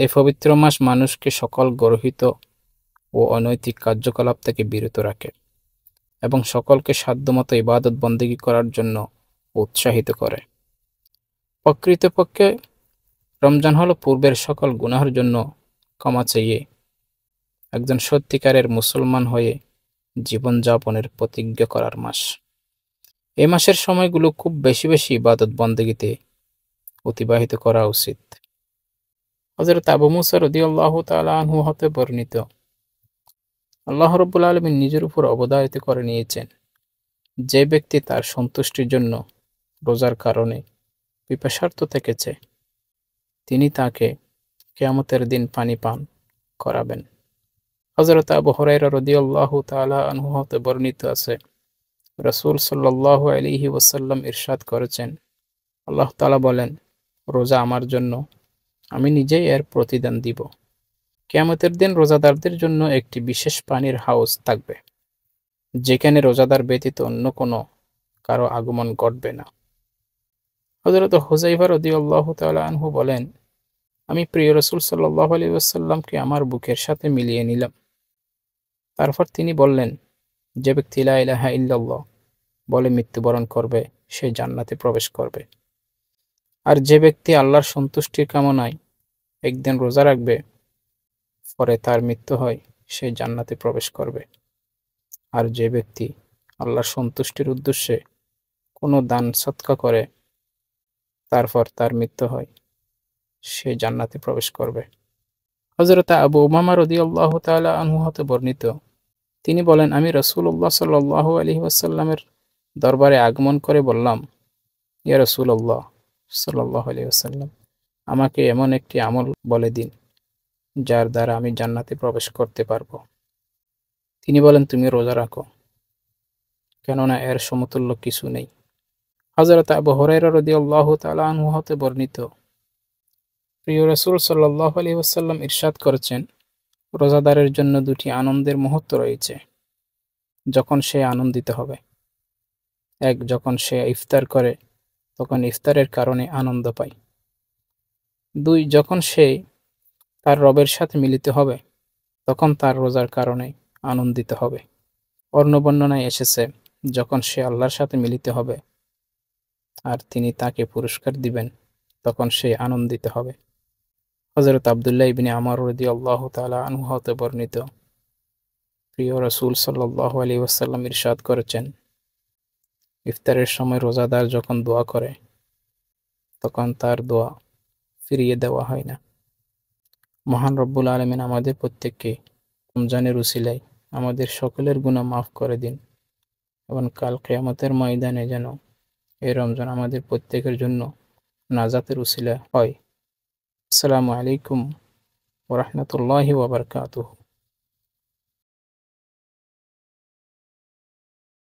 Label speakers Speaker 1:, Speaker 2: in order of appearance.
Speaker 1: এই পবিত্র মাস মানুষকে সকল গর্হিত ও অনৈতিক কার্যকলাপ থেকে বিরত রাখে এবং সকলকে সাধ্যমতো ইবাদত বন্দেগী করার জন্য উৎসাহিত করে। প্রকৃতপক্ষে রমজান হলো পূর্বের সকল গুনাহের জন্য ক্ষমা চেয়ে একজন সত্যিকারের মুসলমান হয়ে জীবনযাপনের প্রতিজ্ঞা করার মাস। এই মাসের সময়গুলো খুব বেশি বেশি ইবাদত বন্দেগীতে অতিবাহিত করা উচিত। হযরত আবু মুসা রাদিয়াল্লাহু তাআলা আনহু হতে বর্ণিত, আল্লাহ রাব্বুল আলামিন নিজের উপর অবধারিত করে নিয়েছেন, যে ব্যক্তি তার সন্তুষ্টির জন্য রোজার কারণে পিপাসার্ত থেকেছে, তিনি তাকে কিয়ামতের দিন পানি পান করাবেন। হযরত আবু হুরায়রা রাদিয়াল্লাহু তাআলা আনহু হতে বর্ণিত আছে, রাসূল সাল্লাল্লাহু আলাইহি ওয়াসাল্লাম ইরশাদ করেছেন, আল্লাহ তাআলা বলেন, রোজা আমার জন্য, আমি নিজেই এর প্রতিদান দিব। কিয়ামতের দিন রোজাদারদের জন্য একটি বিশেষ পানির হাউজ থাকবে, যেখানে রোজাদার ব্যতীত অন্য কোনো কারো আগমন ঘটবে না। হযরত হুযায়ফা রাদিয়াল্লাহু তাআলা আনহু বলেন, আমি প্রিয় রাসূল সাল্লাল্লাহু আলাইহি ওয়াসাল্লামকে আমার বুকের সাথে মিলিয়ে নিলাম। তারপর তিনি বললেন, যে ব্যক্তি লা ইলাহা ইল্লাল্লাহ বলে মৃত্যুবরণ করবে, সে জান্নাতে প্রবেশ করবে। আর যে ব্যক্তি আল্লাহর সন্তুষ্টির কামনায় একদিন রোজা রাখবে, পরে তার মৃত্যু হয়, সে জান্নাতে প্রবেশ করবে। আর যে ব্যক্তি আল্লাহর সন্তুষ্টির উদ্দেশ্যে কোনো দান সদকা করে, তারপর তার মৃত্যু হয়, সে জান্নাতে প্রবেশ করবে। হযরত আবু উমামা রাদিয়াল্লাহু তাআলা আনহু হতে বর্ণিত, তিনি বলেন, আমি রাসূলুল্লাহ সাল্লাল্লাহু আলাইহি ওয়াসাল্লামের দরবারে আগমন করে বললাম, ইয়া রাসূলুল্লাহ সাল্লাল্লাহু আলাইহি ওয়াসাল্লাম, আমাকে এমন একটি আমল বলে দিন যার দ্বারা আমি জান্নাতে প্রবেশ করতে পারব। তিনি বলেন, তুমি রোজা রাখো, কেননা এর সমতুল্য কিছু নেই। হযরত আবু হুরায়রা রাদিয়াল্লাহু তাআলা আনহু হতে বর্ণিত, প্রিয় রাসূল সাল্লাল্লাহু আলাইহি ওয়াসাল্লাম ইরশাদ করেছেন, রোজাদারের জন্য দুটি আনন্দের মুহূর্ত রয়েছে, যখন সে আনন্দিত হবে। এক, যখন সে ইফতার করে, তখন ইফতারের কারণে আনন্দ পায়। দুই, যখন সে তার রবের সাথে মিলিত হবে, তখন তার রোজার কারণে আনন্দিত হবে। অন্য বর্ণনায় এসেছে, যখন সে আল্লাহর সাথে মিলিত হবে আর তিনি তাকে পুরস্কার দিবেন, তখন সে আনন্দিত হবে। হযরত আব্দুল্লাহ ইবনে আমর রাদিয়াল্লাহু তাআলা আনহু হতে বর্ণিত, প্রিয় রাসূল সাল্লাল্লাহু আলাইহি ওয়াসাল্লাম ইরশাদ করেছেন, ইফতারের সময় রোজাদার যখন দোয়া করে, তখন তার দোয়া ফিরিয়ে দেওয়া হয় না। মহান রব্বুল আলামিন আমাদের প্রত্যেককে রমজানের উসিলায় আমাদের সকলের গুনাহ মাফ করে দিন এবং কাল কিয়ামতের ময়দানে যেন এই রমজান আমাদের প্রত্যেকের জন্য নাজাতের উসিলা হয়। আসসালামু আলাইকুম ওয়া রাহমাতুল্লাহি ওয়া বারাকাতুহু।